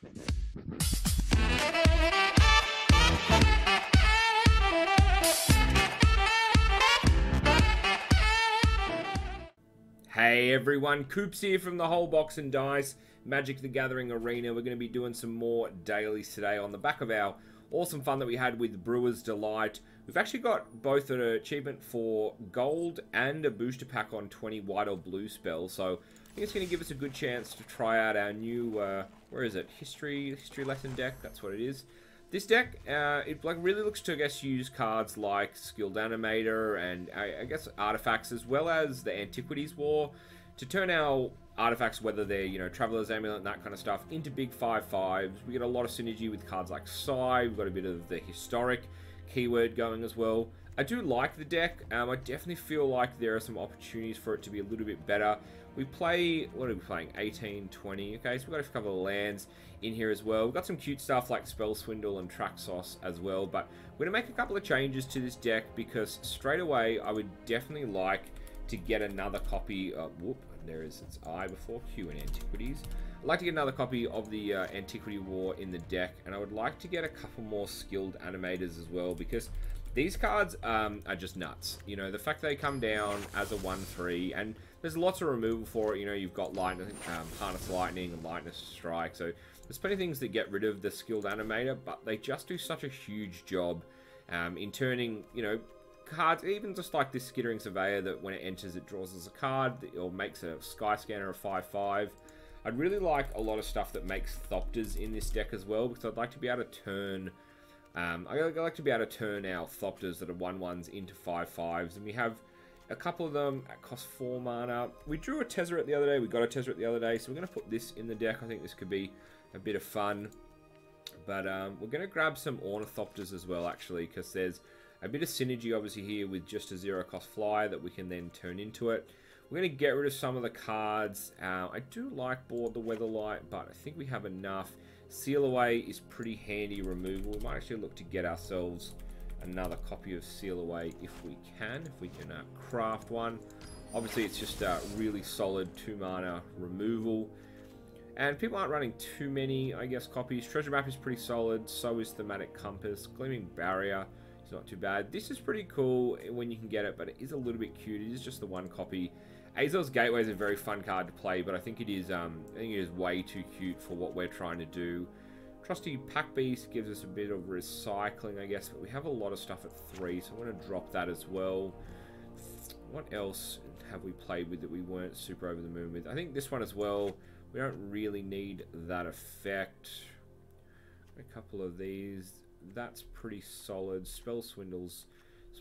Hey everyone, Coops here from the Whole Box and Dice, Magic the Gathering Arena. We're going to be doing some more dailies today on the back of our awesome fun that we had with Brewer's Delight. We've actually got both an achievement for gold and a booster pack on 20 white or blue spells, so I think it's going to give us a good chance to try out our new, where is it, history lesson deck. That's what it is. This deck, it really looks to, I guess, use cards like Skilled Animator and, I guess, Artifacts, as well as the Antiquities War, to turn our artifacts, whether they're, you know, Traveler's Amulet and that kind of stuff, into big 5/5s. We get a lot of synergy with cards like Sai. We've got a bit of the historic keyword going as well. I do like the deck. I definitely feel like there are some opportunities for it to be a little bit better. We play, what are we playing? 18, 20. Okay, so we've got a couple of lands in here as well. We've got some cute stuff like Spell Swindle and Traxos as well, but we're going to make a couple of changes to this deck because straight away I would definitely like to get another copy of, there is its I before Q in Antiquities. I'd like to get another copy of the Antiquity War in the deck, and I would like to get a couple more Skilled Animators as well, because these cards are just nuts. You know, the fact they come down as a 1/3, and there's lots of removal for it. You know, you've got lightning, Harness Lightning and Lightning Strike, so there's plenty of things that get rid of the Skilled Animator, but they just do such a huge job in turning, you know, cards, even just like this Skittering Surveyor, that when it enters it draws as a card, or makes a Sky Scanner a 5/5. I'd really like a lot of stuff that makes Thopters in this deck as well, because I'd like to be able to turn I like to be able to turn our Thopters that are 1/1s into 5/5s, and we have a couple of them that cost 4 mana. We drew a Tezzeret the other day, we got a Tezzeret the other day, so we're going to put this in the deck. I think this could be a bit of fun. But we're going to grab some Ornithopters as well, actually, because there's a bit of synergy, obviously, here with just a 0-cost flyer that we can then turn into it. We're going to get rid of some of the cards. I do like Board the Weatherlight, but I think we have enough. Seal Away is pretty handy removal. We might actually look to get ourselves another copy of Seal Away if we can craft one. Obviously, it's just a really solid 2-mana removal. And people aren't running too many, I guess, copies. Treasure Map is pretty solid. So is Thematic Compass. Gleaming Barrier is not too bad. This is pretty cool when you can get it, but it is a little bit cute. It is just the one copy. Azor's Gateway is a very fun card to play, but I think it is way too cute for what we're trying to do. Trusty Pack Beast gives us a bit of recycling, I guess, but we have a lot of stuff at 3, so I'm going to drop that as well. What else have we played with that we weren't super over the moon with? I think this one as well. We don't really need that effect. A couple of these. That's pretty solid. Spell Swindle's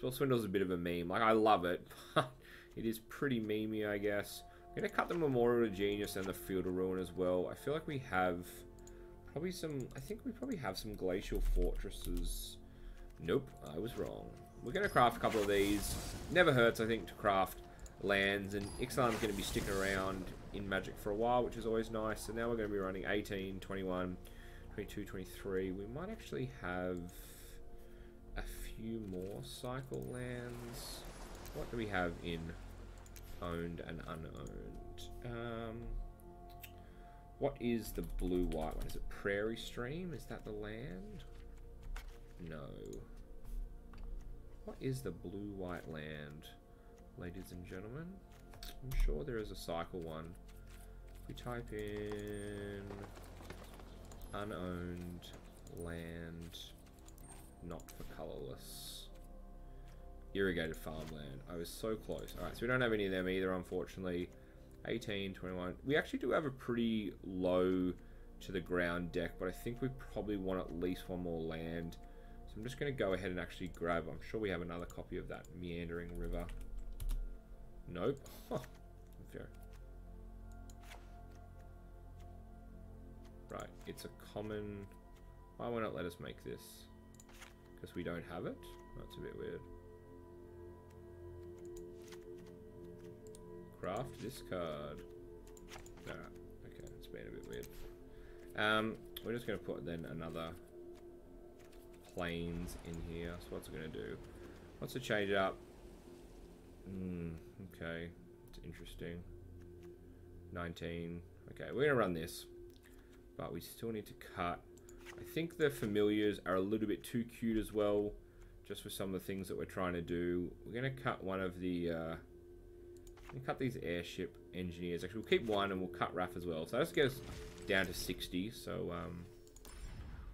a bit of a meme. Like, I love it, but it is pretty memey, I guess. I'm going to cut the Memorial to Genius and the Field of Ruin as well. I feel like we have probably some... I think we probably have some Glacial Fortresses. Nope, I was wrong. We're going to craft a couple of these. Never hurts, I think, to craft lands. And Ixalan's going to be sticking around in Magic for a while, which is always nice. So now we're going to be running 18, 21, 22, 23. We might actually have a few more cycle lands. What do we have in owned and unowned? What is the blue-white one? Is it Prairie Stream? Is that the land? No. What is the blue-white land, ladies and gentlemen? I'm sure there is a cycle one. If we type in unowned land, not for colorless. Irrigated farmland. I was so close. Alright, so we don't have any of them either, unfortunately. 18, 21. We actually do have a pretty low to the ground deck, but I think we probably want at least one more land. So I'm just going to go ahead and actually grab... I'm sure we have another copy of that Meandering River. Nope. Huh. Fair. Right, it's a common... Why won't it let us make this? Because we don't have it? That's a bit weird. Craft this card. Nah, okay, it's been a bit weird. We're just going to put then another plains in here. So what's it going to do? What's it change up? Okay, it's interesting. 19. Okay, we're going to run this. but we still need to cut. I think the familiars are a little bit too cute as well, just for some of the things that we're trying to do. We're going to cut one of the... we'll cut these airship engineers. Actually, we'll keep one and we'll cut Raph as well. So let's get us down to 60. So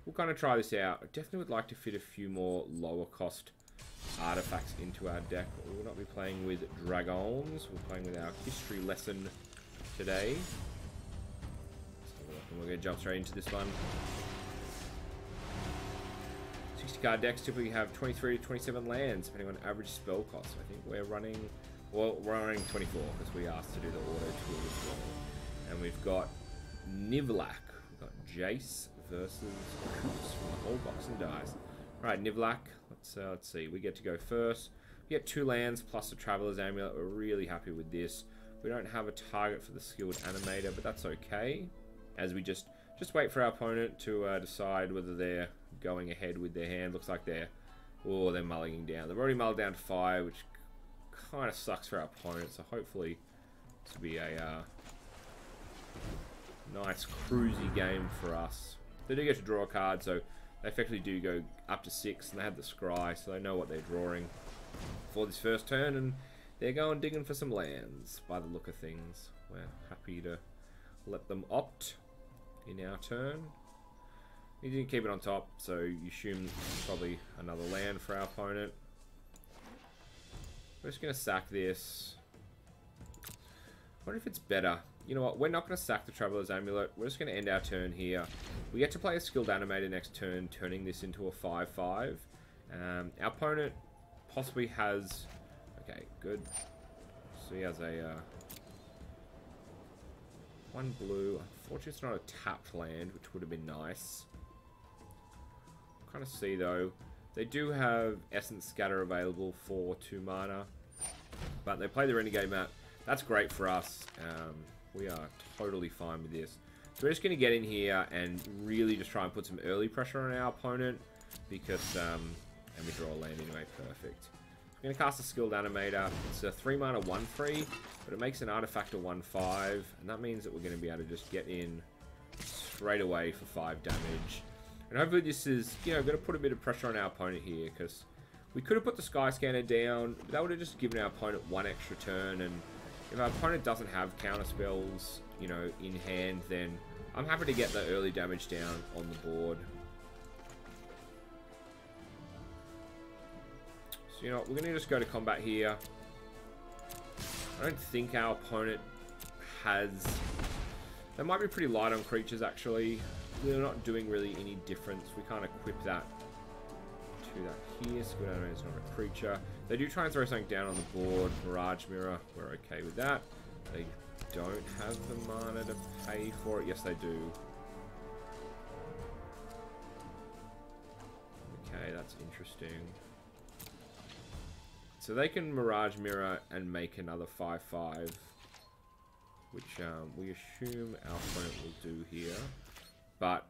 we'll kind of try this out. I definitely would like to fit a few more lower cost artifacts into our deck. We'll not be playing with dragons. We're playing with our history lesson today. So we're going to jump straight into this one. 60 card decks typically have 23 to 27 lands, depending on average spell cost. I think we're running... Well, we're running 24 because we asked to do the auto tool as well. And we've got Nivlac. We've got Jace versus Coops from the whole box and dice. Alright, Nivlac. Let's see. We get to go first. We get 2 lands plus the Traveler's Amulet. We're really happy with this. We don't have a target for the skilled animator, but that's okay. As we just wait for our opponent to decide whether they're going ahead with their hand. Looks like they're mulling down. They've already mulled down to 5, which kind of sucks for our opponent, so hopefully this will be a nice cruisy game for us. They do get to draw a card, so they effectively do go up to 6, and they have the scry, so they know what they're drawing for this first turn, and they're going digging for some lands by the look of things. We're happy to let them opt in our turn. You didn't keep it on top, so you assume probably another land for our opponent. We're just going to sack this. I wonder if it's better. You know what? We're not going to sack the Traveler's Amulet. We're just going to end our turn here. We get to play a skilled animator next turn, turning this into a 5/5. Our opponent possibly has... Okay, good. So he has a... 1 blue. Unfortunately, it's not a tapped land, which would have been nice. Kind of see, though. They do have Essence Scatter available for 2 mana, but they play the Renegade map. That's great for us. We are totally fine with this. So we're just going to get in here and really just try and put some early pressure on our opponent, because, and we draw a land anyway, perfect. We're going to cast a Skilled Animator. It's a 3 mana 1/3, but it makes an artifact a 1/5, and that means that we're going to be able to just get in straight away for 5 damage. And hopefully this is, you know, going to put a bit of pressure on our opponent here, because we could have put the Sky Scanner down, but that would have just given our opponent 1 extra turn, and if our opponent doesn't have counter spells, you know, in hand, then I'm happy to get the early damage down on the board. So, you know, we're going to just go to combat here. I don't think our opponent has... They might be pretty light on creatures, actually. They're not doing really any difference. We can't equip that to that here. Skilled Animator is not a creature. They do try and throw something down on the board. Mirage Mirror, we're okay with that. They don't have the mana to pay for it. Yes, they do. Okay, that's interesting. So they can Mirage Mirror and make another 5/5, which we assume our opponent will do here. But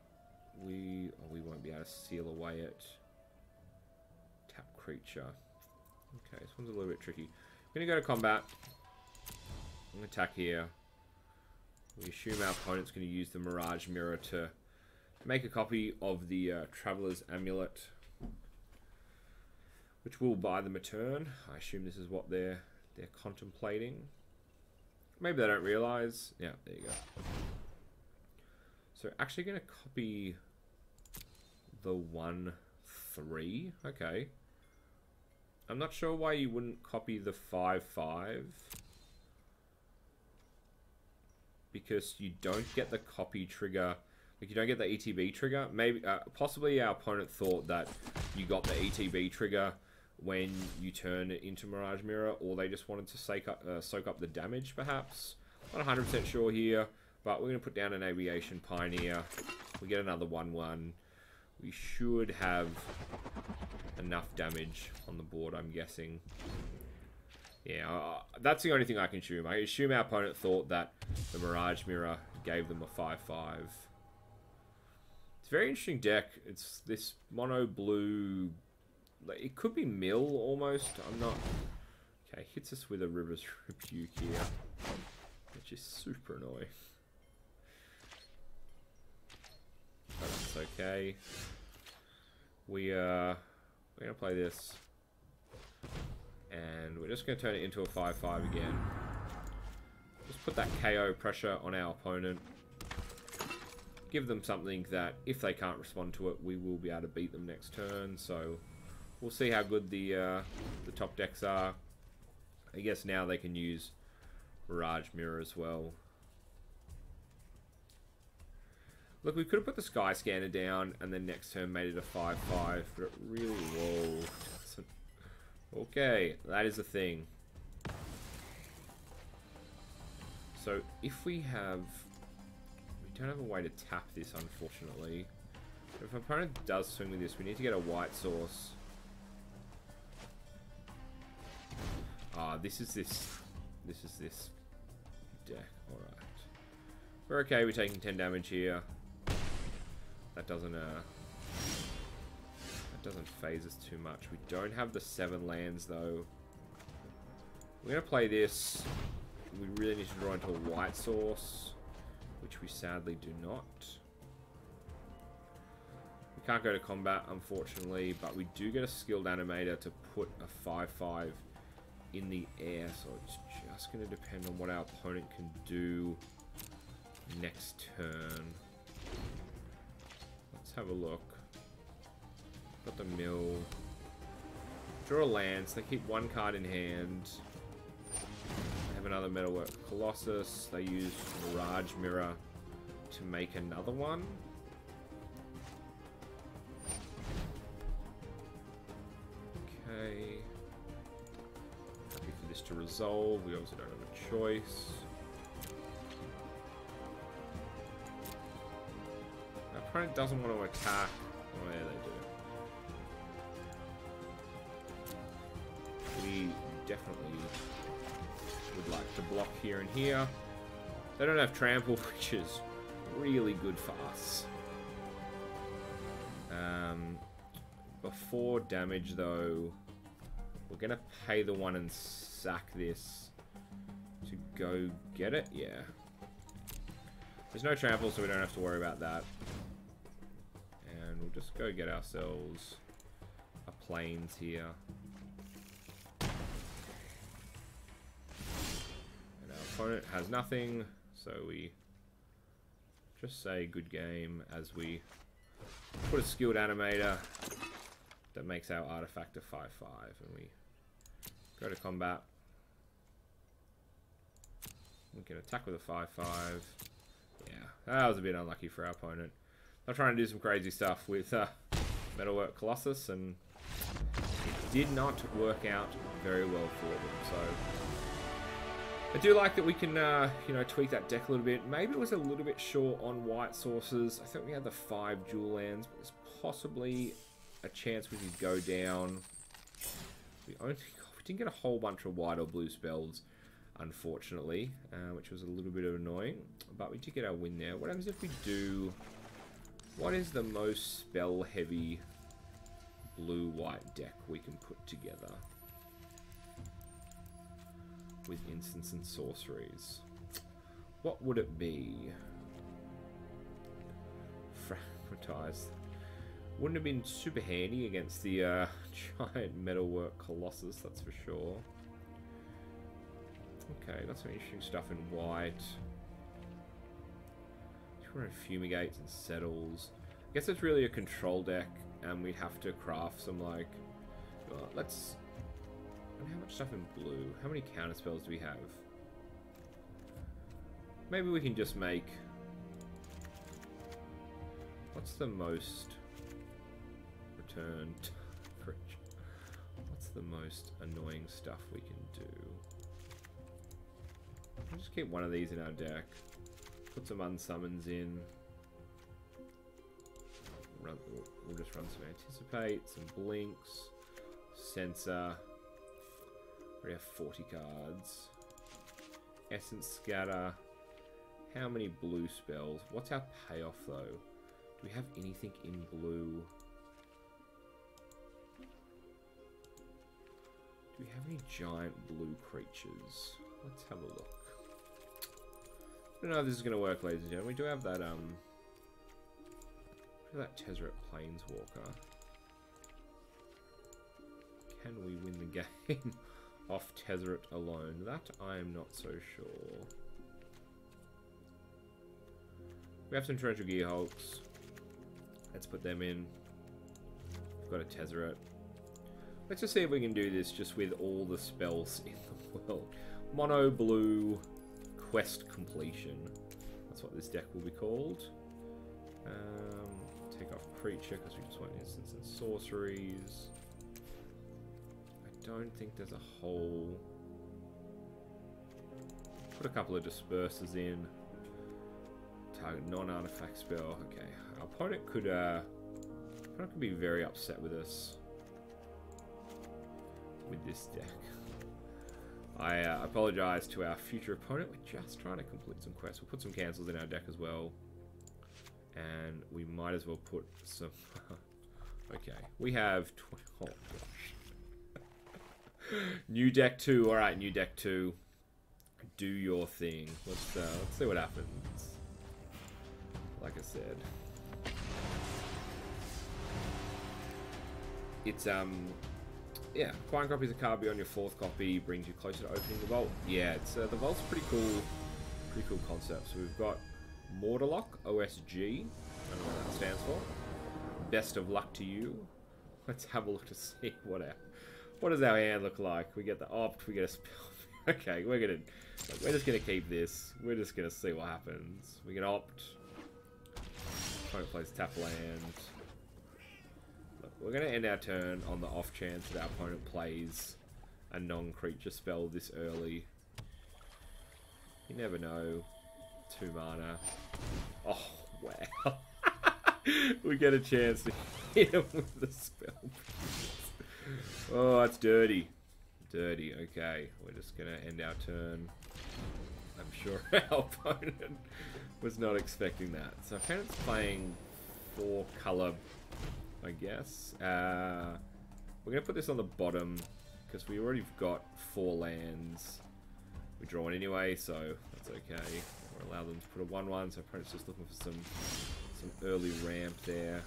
we won't be able to seal away it. Tap creature. Okay, this one's a little bit tricky. I'm going to go to combat. I'm going to attack here. We assume our opponent's going to use the Mirage Mirror to make a copy of the Traveler's Amulet, which will buy them a turn. I assume this is what they're contemplating. Maybe they don't realize. Yeah, there you go. So actually going to copy the 1/3. Okay. I'm not sure why you wouldn't copy the 5/5. Because you don't get the copy trigger. Like, you don't get the ETB trigger. Maybe, possibly our opponent thought that you got the ETB trigger when you turn it into Mirage Mirror, or they just wanted to soak up the damage, perhaps. Not 100% sure here, but we're going to put down an Aviation Pioneer. We get another 1/1. We should have enough damage on the board, I'm guessing. Yeah, that's the only thing I can assume. I assume our opponent thought that the Mirage Mirror gave them a 5/5. It's a very interesting deck. It's this mono blue... It could be mill, almost. I'm not... Okay, hits us with a River's Rebuke here, which is super annoying. Okay. We're going to play this. And we're just going to turn it into a 5-5 again. Just put that KO pressure on our opponent. Give them something that, if they can't respond to it, we will be able to beat them next turn. So, we'll see how good the top decks are. I guess now they can use Mirage Mirror as well. Look, we could have put the Sky Scanner down and then next turn made it a 5-5, but it really won't. Okay, that is a thing. So if we don't have a way to tap this, unfortunately. If our opponent does swing with this, we need to get a white source. This is this deck. Alright. We're okay, we're taking 10 damage here. That doesn't phase us too much. We don't have the 7 lands though. We're gonna play this. We really need to draw into a white source, which we sadly do not. We can't go to combat, unfortunately, but we do get a skilled animator to put a 5-5 in the air, so it's just going to depend on what our opponent can do next turn. Let's have a look. Got the mill. Draw a land, so they keep 1 card in hand. They have another Metalwork Colossus. They use Mirage Mirror to make another one. Okay. Happy for this to resolve. We obviously don't have a choice. Our opponent doesn't want to attack. Oh yeah, they do. We definitely would like to block here and here. They don't have trample, which is really good for us. Before damage though, we're gonna pay the 1 and sack this to go get it. Yeah. There's no trample, so we don't have to worry about that. And we'll just go get ourselves a plains here. And our opponent has nothing, so we just say good game as we put a skilled animator that makes our artifact a 5-5, and we go to combat. We can attack with a 5-5. Yeah, that was a bit unlucky for our opponent. They're trying to do some crazy stuff with Metalwork Colossus, and it did not work out very well for them. So I do like that we can, you know, tweak that deck a little bit. Maybe it was a little bit short on white sources. I think we had the 5 dual lands, but there's possibly a chance we could go down. We didn't get a whole bunch of white or blue spells, unfortunately, which was a little bit annoying. But we did get our win there. What happens if we do? What is the most spell-heavy blue-white deck we can put together with instants and sorceries? What would it be? Fragmentized. Wouldn't have been super handy against the giant Metalwork Colossus, that's for sure. Okay, got some interesting stuff in white. 200 fumigates and settles. I guess it's really a control deck, and we have to craft some like. Let's. How much stuff in blue? How many counter spells do we have? Maybe we can just make. What's the most returned creature? What's the most annoying stuff we can do? We'll just keep one of these in our deck. Put some unsummons in. We'll just run some Anticipate, some Blinks, Sensor. We have 40 cards. Essence Scatter. How many blue spells? What's our payoff though? Do we have anything in blue? Do we have any giant blue creatures? Let's have a look. I don't know if this is going to work, ladies and gentlemen. We do have that That Tezzeret Planeswalker. Can we win the game off Tezzeret alone? That I am not so sure. We have some Torrential Gearhulks. Let's put them in. We've got a Tezzeret. Let's just see if we can do this just with all the spells in the world. Mono blue quest completion. That's what this deck will be called. Take off creature because we just want instants and sorceries. I don't think there's a whole... Put a couple of dispersers in. Target non-artifact spell. Okay, our opponent could be very upset with us with this deck. I apologize to our future opponent. We're just trying to complete some quests. We'll put some cancels in our deck as well. And we might as well put some... Okay, we have... Oh, gosh. New deck 2. Alright, new deck 2. Do your thing. Let's see what happens. Like I said. It's, yeah, acquiring copies of card beyond your 4th copy brings you closer to opening the vault. Yeah, it's the vault's pretty cool concept. So we've got Mortarlock, OSG. I don't know what that stands for. Best of luck to you. Let's have a look to see what does our hand look like. We get the opt, we get a spell. Okay, we're just gonna keep this. We're just gonna see what happens. We can opt. Opponent plays tap land. Look, we're gonna end our turn on the off chance that our opponent plays a non-creature spell this early. You never know. 2 mana. Oh, wow. We get a chance to hit him with the spell. Oh, that's dirty. Dirty, okay. We're just going to end our turn. I'm sure our opponent was not expecting that. So opponent's playing 4 color, I guess. We're going to put this on the bottom because we already got 4 lands. We draw one anyway, so that's okay. We'll allow them to put a 1/1, so opponent's just looking for some early ramp there.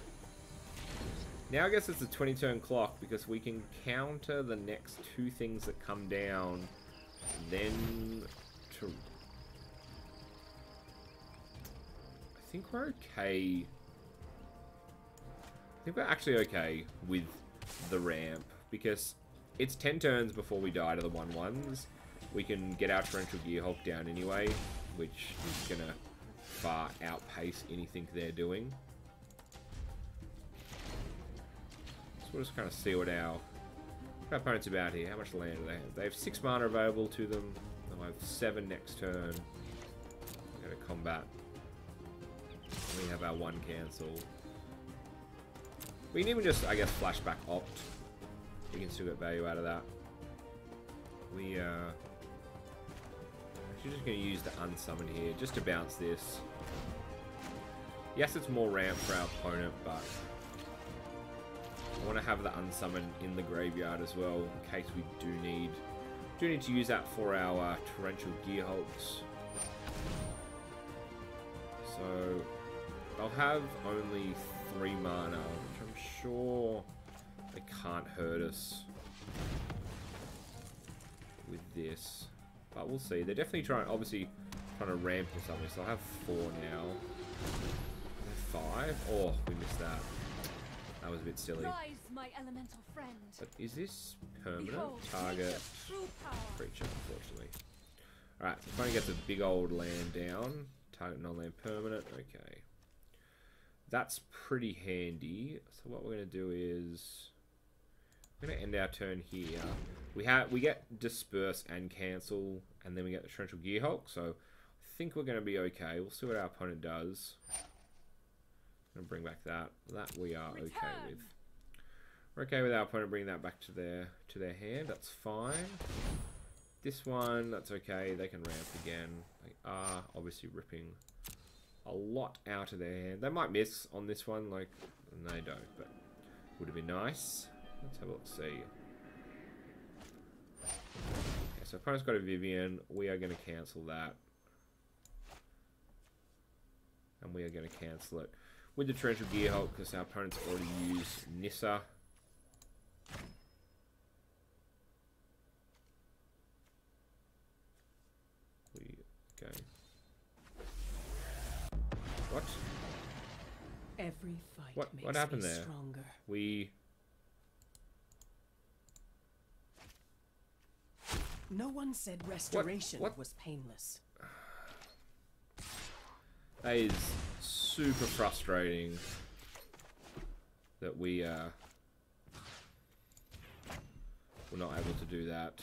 Now I guess it's a 20-turn clock because we can counter the next 2 things that come down, then to... I think we're okay. I think we're actually okay with the ramp because it's 10 turns before we die to the 1/1s. We can get our Torrential Gearhulk down anyway, which is going to far outpace anything they're doing. So we'll just kind of see what our opponent's about here. How much land do they have? They have 6 mana available to them. They'll have 7 next turn. We're going to combat. We have our 1 cancel. We can even just, I guess, flashback opt. We can still get value out of that. We actually just going to use the unsummon here just to bounce this. Yes, it's more ramp for our opponent, but I want to have the unsummon in the graveyard as well in case we do need to use that for our Torrential Gearhulks. So they'll have only 3 mana, which I'm sure they can't hurt us with this. But we'll see. They're definitely obviously trying to ramp or something. So I'll have 4 now. 5? Oh, we missed that. That was a bit silly. Rise, my elemental friend. But is this permanent? Behold, Target creature, unfortunately. Alright, so opponent gets a big old land down. Target non-land permanent. Okay. That's pretty handy. So what we're going to do is... we're going to end our turn here. We get Disperse and Cancel, and then we get the Torrential Gearhulk, so I think we're going to be okay. We'll see what our opponent does. I'm going to bring back that. That we are okay with. We're okay with our opponent bringing that back to their hand. That's fine. This one, that's okay. They can ramp again. They are obviously ripping a lot out of their hand. They might miss on this one, like, and they don't, but would have been nice. Let's have a look, see. Okay, so opponent's got a Vivian. We are going to cancel that. And we are going to cancel it. with the Torrential Gearhulk because our opponents already used Nissa. Okay. What? Every fight makes What happened me there? stronger. No one said restoration was painless. That is super frustrating that we were not able to do that.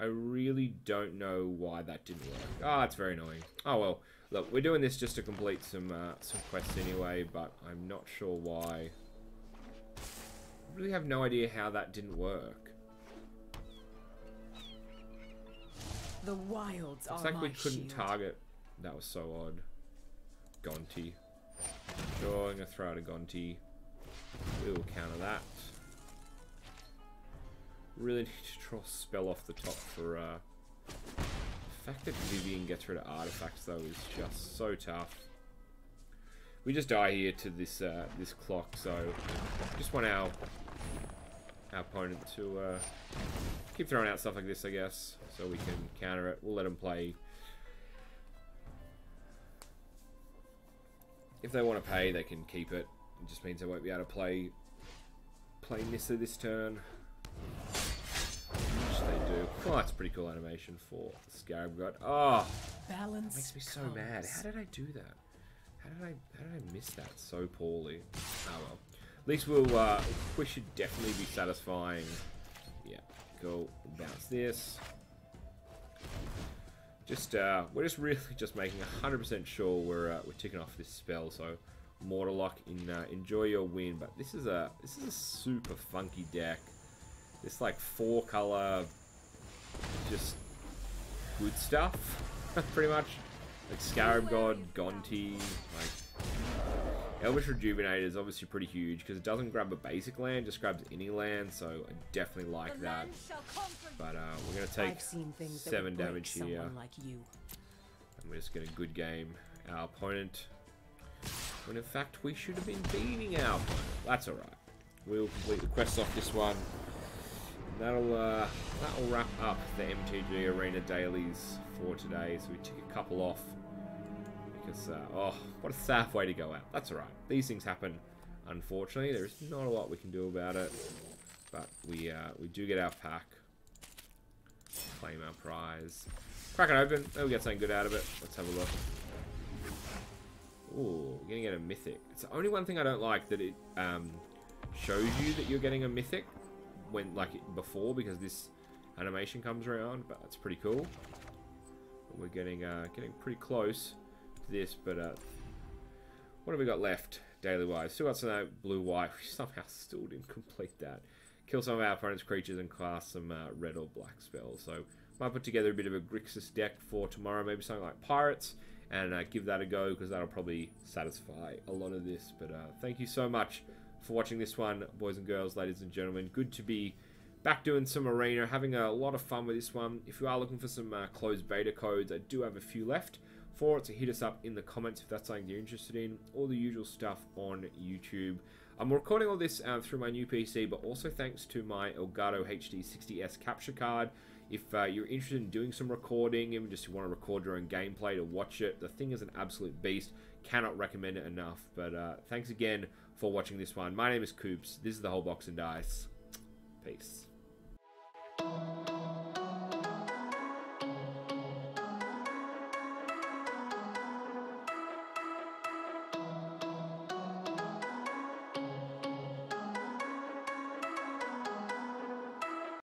I really don't know why that didn't work. Ah, it's very annoying. Oh well, look, we're doing this just to complete some quests anyway, but I'm not sure why. I really have no idea how that didn't work. The wilds It's are like my we couldn't shield. target. That was so odd. Gonti. Sure, I'm gonna throw out a Gonti. We will counter that. Really need to draw a spell off the top for the fact that Vivian gets rid of artifacts though is just so tough. We just die here to this this clock, so just want our opponent to keep throwing out stuff like this, I guess, so we can counter it. We'll let them play. If they want to pay, they can keep it. It just means they won't be able to play Nissa this turn. Which they do. Oh, that's a pretty cool animation for the Scarab God. Oh, Balance makes me so comes. mad. How did I do that? How did I miss that so poorly? Oh well. At least we should definitely be satisfying. Yeah, cool. Bounce this. Just we're just really just making 100% sure we're ticking off this spell. So Mortarlock enjoy your win. But this is a super funky deck. This like 4-color, just good stuff, pretty much. Like Scarab God, Gonti, like Elvish Rejuvenator is obviously pretty huge because it doesn't grab a basic land, just grabs any land. So I definitely like that. But we're gonna take 7 damage here, like you. and we're just getting a good game. Our opponent, when in fact we should have been beating our opponent. That's all right. We'll complete the quest off this one. That'll wrap up the MTG Arena dailies for today. So we took a couple off because oh, what a sad way to go out. That's alright. These things happen. Unfortunately, there's not a lot we can do about it. But we do get our pack. Claim our prize. Crack it open. Maybe we get something good out of it. Let's have a look. Ooh, we're gonna get a mythic. It's the only one thing I don't like, that it shows you that you're getting a mythic when before, because this animation comes around, but that's pretty cool. We're getting pretty close to this, but what have we got left daily wise? Still got some blue white. We somehow still didn't complete that. Kill some of our opponent's creatures and cast some red or black spells. So might put together a bit of a Grixis deck for tomorrow, maybe something like Pirates, and give that a go, because that'll probably satisfy a lot of this. But thank you so much for watching this one, boys and girls, ladies and gentlemen. Good to be back doing some Arena, having a lot of fun with this one. If you are looking for some closed beta codes, I do have a few left for it, so hit us up in the comments if that's something you're interested in. All the usual stuff on YouTube. I'm recording all this through my new PC, but also thanks to my Elgato HD60S capture card. If you're interested in doing some recording, even just want to record your own gameplay to watch it, the thing is an absolute beast. Cannot recommend it enough. But thanks again for watching this one. My name is Coops. This is the Whole Box and Dice. Peace.